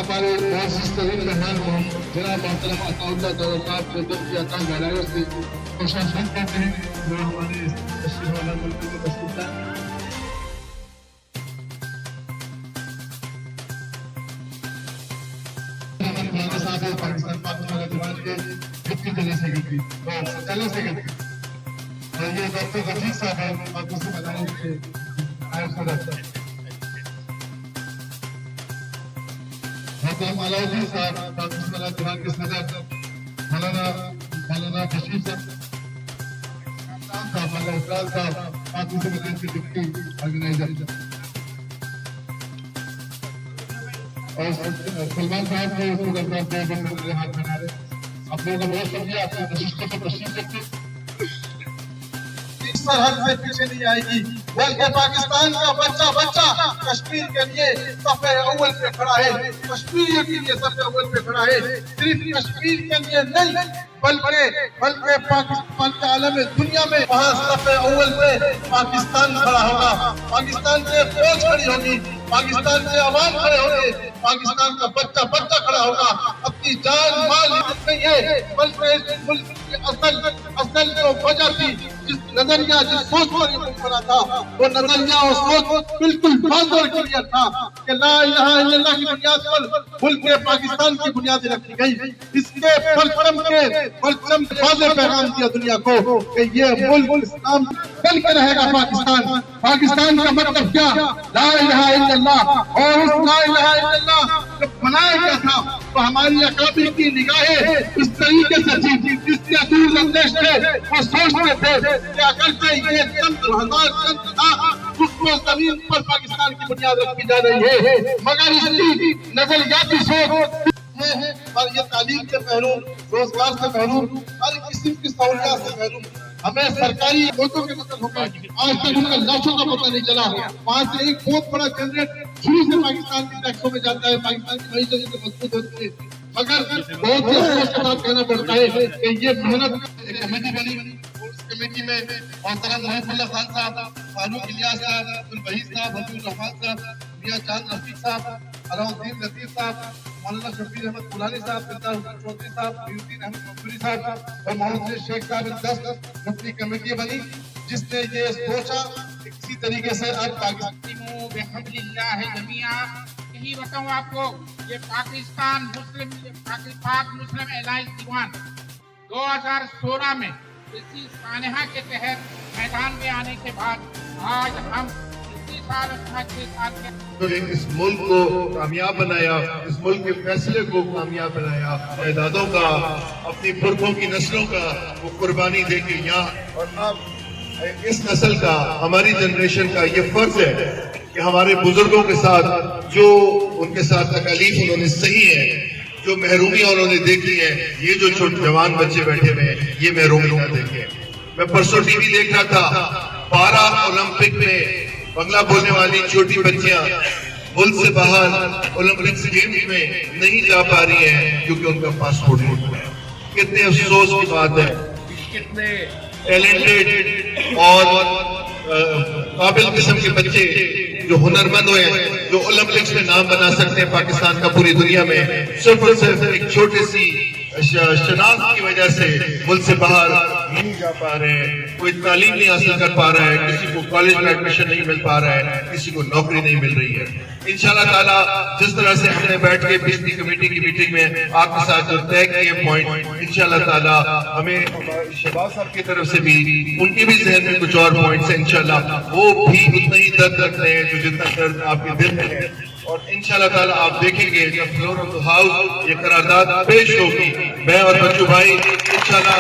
ہمارے معزز ترین مہمان کو جناب محترم عطاءاللہ صاحب کو دل کی عطا گہرائیوں سے خوشامد کرتے ہیں جو ہمارے تشریف والا ملک کو تشریف لائے. پاکستان پاکستان دیوان کے کتنی جگہ سے گئی تھی چلے سے گئی تھی اور یہ ڈاکٹر رفیق صاحب ہیں اور دوسرے مدارس کے آئے صدر محترم علاؤدین صاحب پاکستان دیوان کے صدر مولانا بشیر صاحب مولانا اسرار صاحب پاکستان مدارس کے ڈپٹی آرگنائزر اور سلمان صاحب کو اس کو اپنا ہاتھ بنا رہے. آپ لوگوں کا بہت شکریہ. آپ کی نشستوں کو تشریف رکھتے سرحد سے پیچھے نہیں آئے گی بلکہ پاکستان کا بچہ کشمیر کے لیے صف اول پہ کھڑا ہے. کشمیر کے لیے صف اول پہ کھڑا ہے. صرف کشمیر کے لیے نہیں بلکہ پاکستان کے عالم دنیا میں وہاں صف اول پہ پاکستان کھڑا ہوگا. پاکستان سے فوج کھڑی ہوگی. پاکستان سے عوام کھڑے ہوگے. پاکستان کا بچہ کھڑا ہوگا. اپنی جان مال نہیں ہے بلکہ اس ملک کی اصل جو وجہ تھی جس نظریہ جس سوچ پر یہ ملک بنا تھا وہ نظریہ اور سوچ بالکل واضح اور کلیئر تھا کہ لا الہ الا اللہ کی بنیاد پر ملک پاکستان کی بنیادیں رکھی گئی. اس کے پرچم واضح پیغام دیا دنیا کو کہ یہ ملک اسلام چل کے رہے گا. پاکستان کا مطلب کیا؟ لا الہ الا اللہ. اور اس لا الہ الا اللہ جب بنایا گیا تھا تو ہماری اکابر کی نگاہیں اس طریقے سے تھی جس کے دور اندیش تھے وہ سوچتے تھے کہ اگرچہ یہ چند ہزار چند لاکھ رکن زمین پر پاکستان کی بنیاد رکھی جا رہی ہے مگر اس کی نظریاتی سوچ اور یہ تعلیم سے محروم روزگار سے محروم ہر قسم کی سہولیات سے محروم ہمیں سرکاری ووٹوں کے مطلب ہوگا آج تک ان کا لاشوں کا پتہ نہیں چلا. وہاں سے ایک بہت بڑا جنریٹ شروع سے پاکستان کی ٹیکسوں میں جاتا ہے. پاکستان کی معیشت سے مضبوط ہوتی ہے مگر بہت سے افسوس کے ساتھ کہنا پڑتا ہے کہ یہ محنت ایک کمیٹی بنی. اس کمیٹی میں محترم محمد اللہ خان صاحب, فاروق الیاس صاحب, عبدالوحید صاحب, حبیب الرحمان صاحب, میاں چاند رفیق صاحب, علاؤالدین لطیف صاحب, مولانا شبیر احمد قرانی صاحب, سردار حسین چودھری صاحب, محی الدین احمد منصوری صاحب اور محمد شیخ صاحب. 10 رکنی کمیٹی بنی جس نے یہ سوچا کہ کسی طریقے سے اب پاکستان بحمد اللہ جمیعا یہی بتاؤں آپ کو یہ پاکستان پاک مسلم الائنس دیوان 2016 میں اسی سانحہ کے تحت میدان میں آنے کے بعد آج ہم اسی سال اس ملک کو کامیاب بنایا, اس ملک کے فیصلے کو کامیاب بنایا, اعدادوں کا اپنی پرکھوں کی نسلوں کا وہ قربانی دے کے یہاں. اور اب اس نسل کا ہماری جنریشن کا یہ فرض ہے کہ ہمارے بزرگوں کے ساتھ جو ان کے ساتھ تکالیف انہوں نے سہی ہے, جو محرومیاں انہوں نے دیکھی ہیں, یہ جو چھوٹے جوان بچے بیٹھے ہوئے ہیں یہ محرومی نہ دیکھیں. میں پرسوں ٹی وی دیکھ رہا تھا پارا اولمپک میں بنگلہ بولنے والی چھوٹی بچیاں ملک سے باہر اولمپکس گیمز میں نہیں جا پا رہی ہیں کیونکہ ان کا پاسپورٹ نہیں ہے. کتنے افسوس کی بات ہے. کتنے ٹیلنٹڈ اور قابل قسم کے بچے جو ہنرمند ہوئے ہیں جو اولمپکس میں نام بنا سکتے ہیں پاکستان کا پوری دنیا میں, صرف ایک چھوٹی سی شناخت کی وجہ سے ملک سے باہر نہیں جا پا رہے ہیں, کوئی تعلیم نہیں حاصل کر پا رہا ہے, کسی کو کالج میں ایڈمیشن نہیں مل پا رہا ہے, کسی کو نوکری نہیں مل رہی ہے. انشاءاللہ تعالیٰ جس طرح سے ہم نے بیٹھ کے پچھلی کمیٹی کی میٹنگ میں آپ کے ساتھ جو طے کیے پوائنٹ, انشاءاللہ تعالیٰ ہمیں شہباز صاحب کی طرف سے بھی ان کے بھی ذہن میں کچھ اور پوائنٹس ہیں, انشاءاللہ وہ بھی اتنا ہی درد رکھتے ہیں جو جتنا درد آپ کے دل میں ہے. اور انشاءاللہ تعالیٰ آپ دیکھیں گے جب فلور آف دی ہاؤس یہ قرارداد پیش ہوگی, میں اور بچو بھائی انشاءاللہ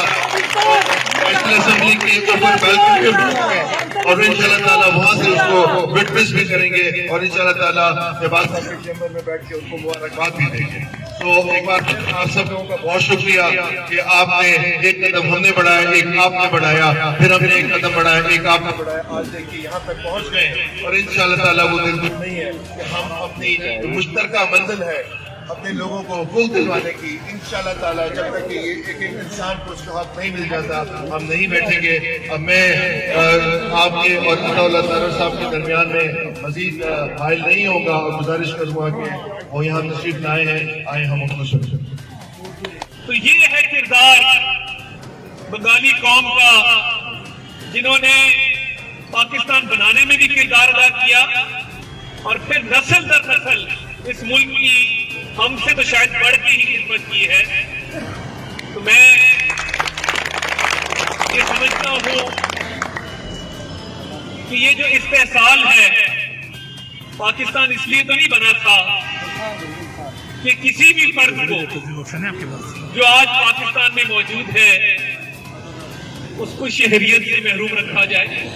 نیشنل اسمبلی کی اوپر بیلکنی میں اور انشاءاللہ تعالیٰ وہاں سے اس کو وٹنس بھی کریں گے اور انشاءاللہ تعالیٰ شہباز صاحب کے چیمبر میں بیٹھ کے ان کو مبارکباد بھی دیں گے. تو ایک بار آپ سب لوگوں کا بہت شکریہ کہ آپ نے ایک قدم ہم نے بڑھایا, ایک آپ نے بڑھایا, پھر ہم نے ایک قدم بڑھایا, ایک آپ نے بڑھایا, آج دیکھیے یہاں تک پہنچ گئے. اور انشاءاللہ تعالیٰ وہ دل دل نہیں ہے کہ ہم اپنی مشترکہ منزل ہے اپنے لوگوں کو حقوق دلوانے کی, انشاءاللہ تعالیٰ جب تک کہ ایک ایک انسان کو اس کا حق نہیں مل جاتا ہم نہیں بیٹھیں گے. اب میں آپ کے اور عطاءاللہ صاحب کے درمیان میں مزید حائل نہیں ہوگا اور گزارش کروں گا کہ وہ یہاں تشریف لائے ہیں، آئے ہم ان کو شکریہ۔ تو یہ ہے کردار بنگالی قوم کا، جنہوں نے پاکستان بنانے میں بھی کردار ادا کیا اور پھر نسل در نسل اس ملک کی ہم سے تو شاید بڑھ کے ہی خدمت کی ہے۔ تو میں یہ سمجھتا ہوں کہ یہ جو استحصال ہے، پاکستان اس لیے تو نہیں بنا تھا کہ کسی بھی فرد کو جو آج پاکستان میں موجود ہے اس کو شہریت سے محروم رکھا جائے،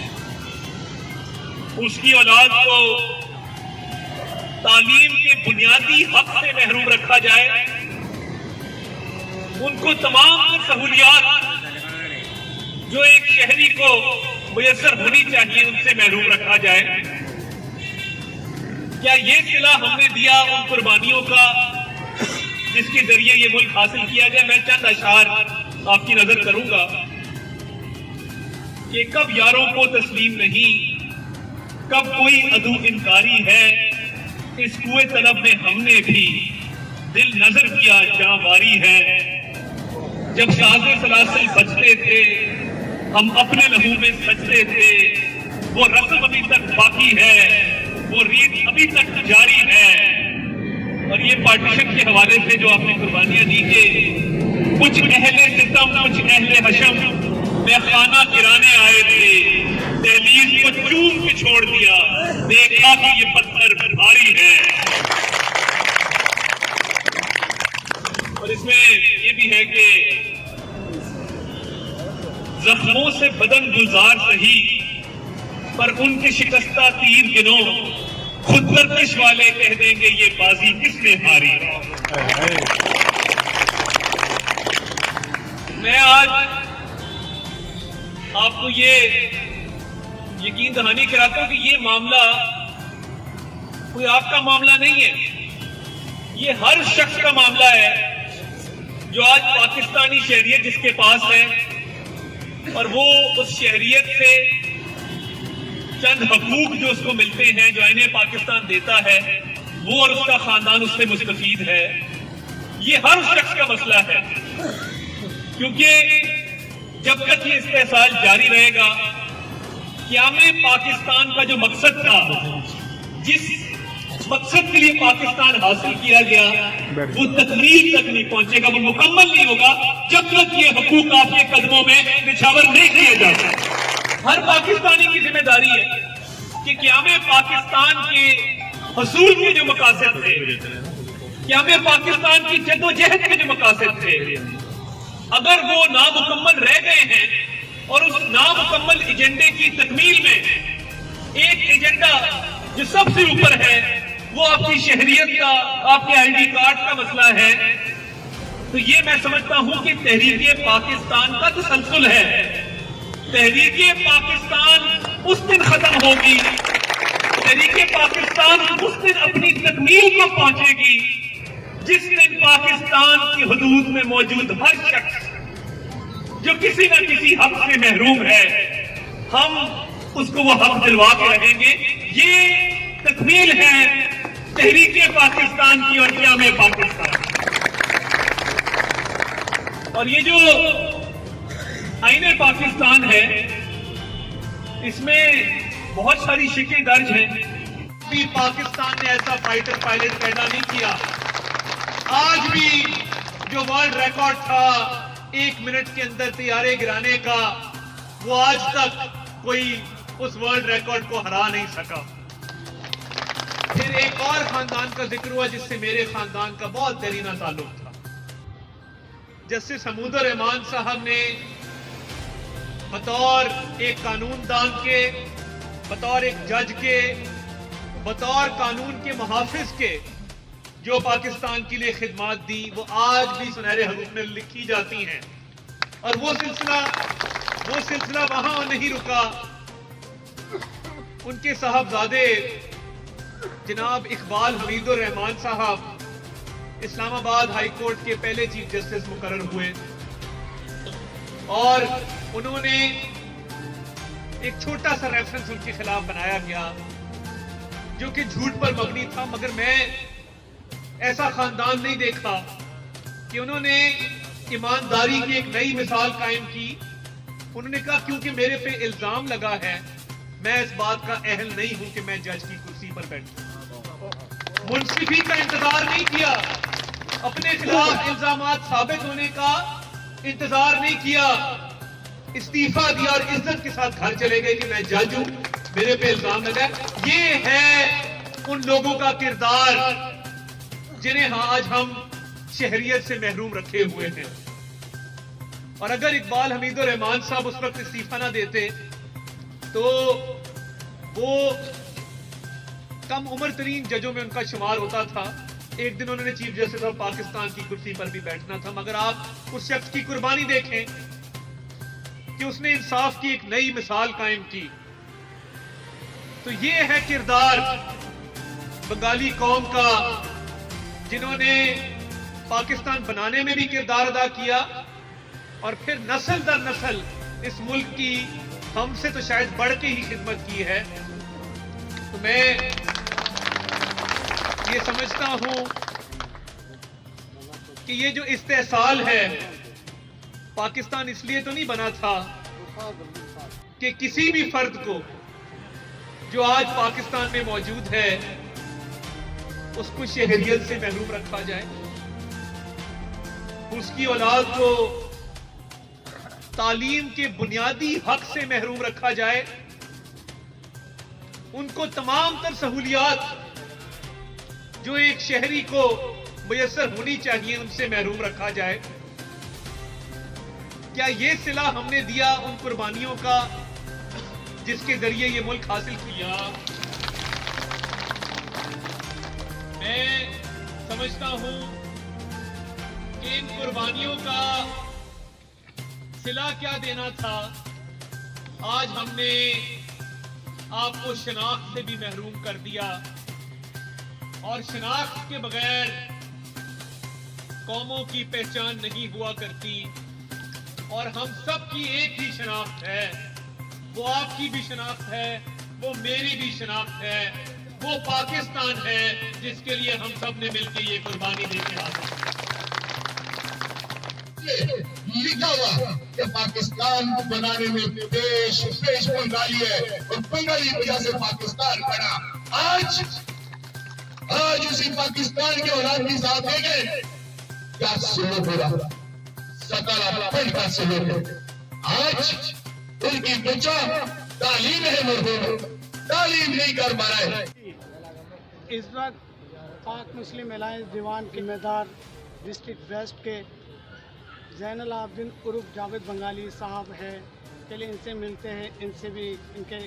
اس کی اولاد کو تعلیم کے بنیادی حق سے محروم رکھا جائے، ان کو تمام سہولیات جو ایک شہری کو میسر ہونی چاہیے ان سے محروم رکھا جائے۔ کیا یہ صلہ ہم نے دیا ان قربانیوں کا جس کے ذریعے یہ ملک حاصل کیا گیا؟ میں چند اشعار آپ کی نظر کروں گا کہ کب یاروں کو تسلیم نہیں، کب کوئی عدو انکاری ہے، اس کوئے طلب میں ہم نے بھی دل نظر کیا جاں واری ہے۔ جب ساز سلاسل بجتے تھے ہم اپنے لہو میں سجتے تھے، وہ رسم ابھی تک باقی ہے، وہ ریت ابھی تک جاری ہے۔ اور یہ پارٹیشن کے حوالے سے جو آپ نے قربانیاں دی کہ کچھ اہل ستم کچھ اہل حشم میں خانہ گرانے آئے تھے، دہلیز کو چوم کے چھوڑ دیا، دیکھا کہ یہ پتھر بھاری ہے۔ اور اس میں یہ بھی ہے کہ زخموں سے بدن گلزار سہی پر ان کے شکستہ تیر گنوں، خود گردش والے کہہ دیں گے یہ بازی کس نے ہاری۔ میں آج آپ کو یہ یقین دہانی کراتا ہوں کہ یہ معاملہ کوئی آپ کا معاملہ نہیں ہے، یہ ہر شخص کا معاملہ ہے جو آج پاکستانی شہریت جس کے پاس ہے اور وہ اس شہریت سے چند حقوق جو اس کو ملتے ہیں، جو آئین پاکستان دیتا ہے، وہ اور اس کا خاندان اس سے مستفید ہے۔ یہ ہر شخص کا مسئلہ ہے، کیونکہ جب تک یہ استحصال جاری رہے گا، قیام پاکستان کا جو مقصد تھا، جس مقصد کے لیے پاکستان حاصل کیا گیا، وہ تکمیل تک نہیں پہنچے گا، وہ مکمل نہیں ہوگا جب تک یہ حقوق آپ کے قدموں میں نچھاور نہیں کیے جاتے۔ ہر پاکستانی کی ذمہ داری ہے کہ قیام پاکستان کے حصول کے جو مقاصد تھے، قیام پاکستان کی جد و جہد کے جو مقاصد تھے، اگر وہ نامکمل رہ گئے ہیں اور اس نامکمل ایجنڈے کی تکمیل میں ایک ایجنڈا جو سب سے اوپر ہے وہ آپ کی شہریت کا، آپ کے آئی ڈی کارڈ کا مسئلہ ہے، تو یہ میں سمجھتا ہوں کہ تحریک پاکستان کا تسلسل ہے۔ تحریک پاکستان اس دن ختم ہوگی، تحریک پاکستان اس دن اپنی تکمیل کو پہنچے گی جس دن پاکستان کی حدود میں موجود ہر شخص جو کسی نہ کسی حق سے محروم ہے، ہم اس کو وہ حق دلوا کے رہیں گے۔ یہ تکمیل ہے تحریک پاکستان کی اور قیام پاکستان۔ اور یہ جو آئین پاکستان ہے، اس میں بہت ساری شکیں درج ہیں۔ بھی پاکستان نے ایسا فائٹر پائلٹ پیدا نہیں کیا۔ آج بھی جو ورلڈ ریکارڈ تھا 1 منٹ کے اندر طیارے گرانے کا، وہ آج تک کوئی اس ورلڈ ریکارڈ کو ہرا نہیں سکا۔ پھر ایک اور خاندان کا ذکر ہوا جس سے میرے خاندان کا بہت دیرینہ تعلق تھا۔ جسٹس حمود الرحمان صاحب نے بطور ایک قانون دان کے، بطور ایک جج کے، بطور قانون کے محافظ کے جو پاکستان کے لیے خدمات دی، وہ آج بھی سنہرے حروف میں لکھی جاتی ہیں۔ اور وہ سلسلہ وہاں نہیں رکا۔ ان کے صاحبزادے جناب اقبال حمید الرحمان صاحب اسلام آباد ہائی کورٹ کے پہلے چیف جسٹس مقرر ہوئے، اور انہوں نے ایک چھوٹا سا ریفرنس ان کے خلاف بنایا گیا جو کہ جھوٹ پر مبنی تھا، مگر میں ایسا خاندان نہیں دیکھا کہ انہوں نے ایمانداری کی ایک نئی مثال قائم کی. انہوں نے کہا کیونکہ میرے پہ الزام لگا ہے میں اس بات کا اہل نہیں ہوں کہ میں جج کی کرسی پر بیٹھوں. منصفی کا انتظار نہیں کیا, اپنے خلاف الزامات ثابت ہونے کا انتظار نہیں کیا, استعفیٰ دیا اور عزت کے ساتھ گھر چلے گئے کہ میں جج ہوں, میرے پہ الزام لگا ہے. یہ ہے ان لوگوں کا کردار جنہیں آج ہم شہریت سے محروم رکھے ہوئے ہیں. اور اگر اقبال حمید الرحمان صاحب اس وقت استعفیٰ نہ دیتے تو وہ کم عمر ترین ججوں میں ان کا شمار ہوتا تھا. ایک دن انہوں نے چیف جسٹس آف پاکستان کی کرسی پر بھی بیٹھنا تھا. مگر آپ اس شخص کی قربانی دیکھیں کہ اس نے انصاف کی ایک نئی مثال قائم کی. تو یہ ہے کردار بنگالی قوم کا, جنہوں نے پاکستان بنانے میں بھی کردار ادا کیا اور پھر نسل در نسل اس ملک کی ہم سے تو شاید بڑھ کے ہی خدمت کی ہے. تو میں یہ سمجھتا ہوں کہ یہ جو استحصال ہے پاکستان اس لیے تو نہیں بنا تھا کہ کسی بھی فرد کو جو آج پاکستان میں موجود ہے اس کو شہریت سے محروم رکھا جائے, اس کی اولاد کو تعلیم کے بنیادی حق سے محروم رکھا جائے, ان کو تمام تر سہولیات جو ایک شہری کو میسر ہونی چاہیے ان سے محروم رکھا جائے. کیا یہ صلہ ہم نے دیا ان قربانیوں کا جس کے ذریعے یہ ملک حاصل کیا؟ میں سمجھتا ہوں کہ ان قربانیوں کا صلہ کیا دینا تھا. آج ہم نے آپ کو شناخت سے بھی محروم کر دیا, اور شناخت کے بغیر قوموں کی پہچان نہیں ہوا کرتی. اور ہم سب کی ایک ہی شناخت ہے, وہ آپ کی بھی شناخت ہے, وہ میری بھی شناخت ہے, وہ پاکستان ہے جس کے لیے ہم سب نے مل کے یہ قربانی دے کے حاصل لکھا ہوا کہ پاکستان بنانے میں پیش بنگالی ہے اور بنگالی وجہ سے پاکستان بنا. آج اسی پاکستان کے اولاد کی ساتھ ہے گئے کیا سلوک ہو رہا, ستارہ پن کا سلوک ہے. آج ان کی بچہ تعلیم ہے مرحوم, تعلیم نہیں کر پا رہا ہے. اس وقت پاک مسلم الائنس دیوان کے ذمہ دار ڈسٹرکٹ ویسٹ کے زین العابدین عرف جاوید بنگالی صاحب ہیں. چلیے ان سے ملتے ہیں, ان سے بھی ان کے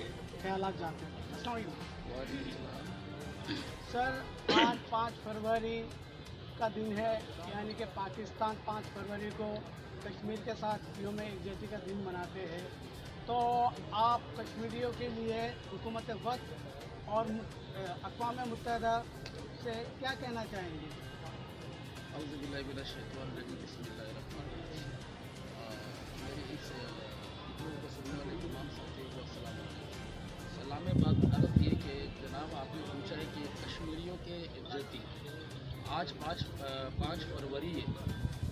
خیالات جانتے ہیں. السلام علیکم سر. آج 5 فروری کا دن ہے, یعنی کہ پاکستان 5 فروری کو کشمیر کے ساتھ یوم یکجہتی کا دن مناتے ہیں. تو آپ کشمیریوں کے لیے حکومت وقت اور اقوام متحدہ سے کیا کہنا چاہیں گے؟ اعوذ باللہ من الشیطان الرجیم, بسم اللہ الرحمن الرحیم. میری اس ویڈیو کو سننے والے تمام ساتھیوں کو السلام علیکم. سلام بات عرض یہ کہ جناب آپ نے پوچھا ہے کہ کشمیریوں کے یکجہتی آج 5 فروری ہے.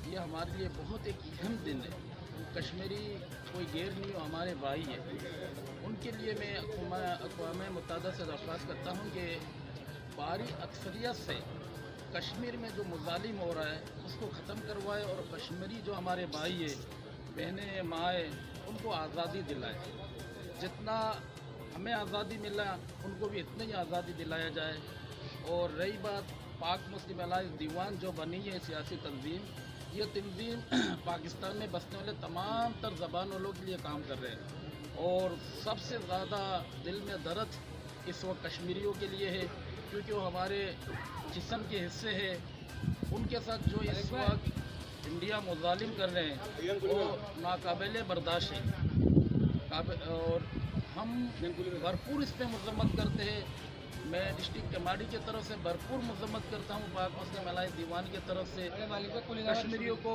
یہ ہمارے لیے بہت ایک اہم دن ہے. کشمیری کوئی غیر نہیں, ہمارے بھائی ہے. ان کے لیے میں اقوام متحدہ سے درخواست کرتا ہوں کہ باری اکثریت سے کشمیر میں جو مظالم ہو رہا ہے اس کو ختم کروائے, اور کشمیری جو ہمارے بھائی ہے, بہنیں, مائیں, ان کو آزادی دلائے. جتنا ہمیں آزادی ملا ان کو بھی اتنی ہی آزادی دلایا جائے. اور رہی بات پاک مسلم الائنس دیوان جو بنی ہے سیاسی تنظیم, یہ تنظیم پاکستان میں بسنے والے تمام تر زبان والوں کے لیے کام کر رہے ہیں. اور سب سے زیادہ دل میں درد اس وقت کشمیریوں کے لیے ہے, کیونکہ وہ ہمارے جسم کے حصے ہیں. ان کے ساتھ جو اس وقت انڈیا مظالم کر رہے ہیں وہ ناقابل برداشت ہے, اور ہم بھرپور اس پہ مذمت کرتے ہیں. میں ڈسٹرکٹ کماڑی کی طرف سے بھرپور مذمت کرتا ہوں, پاک مسلم الائنس دیوان کی طرف سے. کشمیریوں کو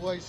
OIC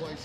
OIC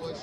OIC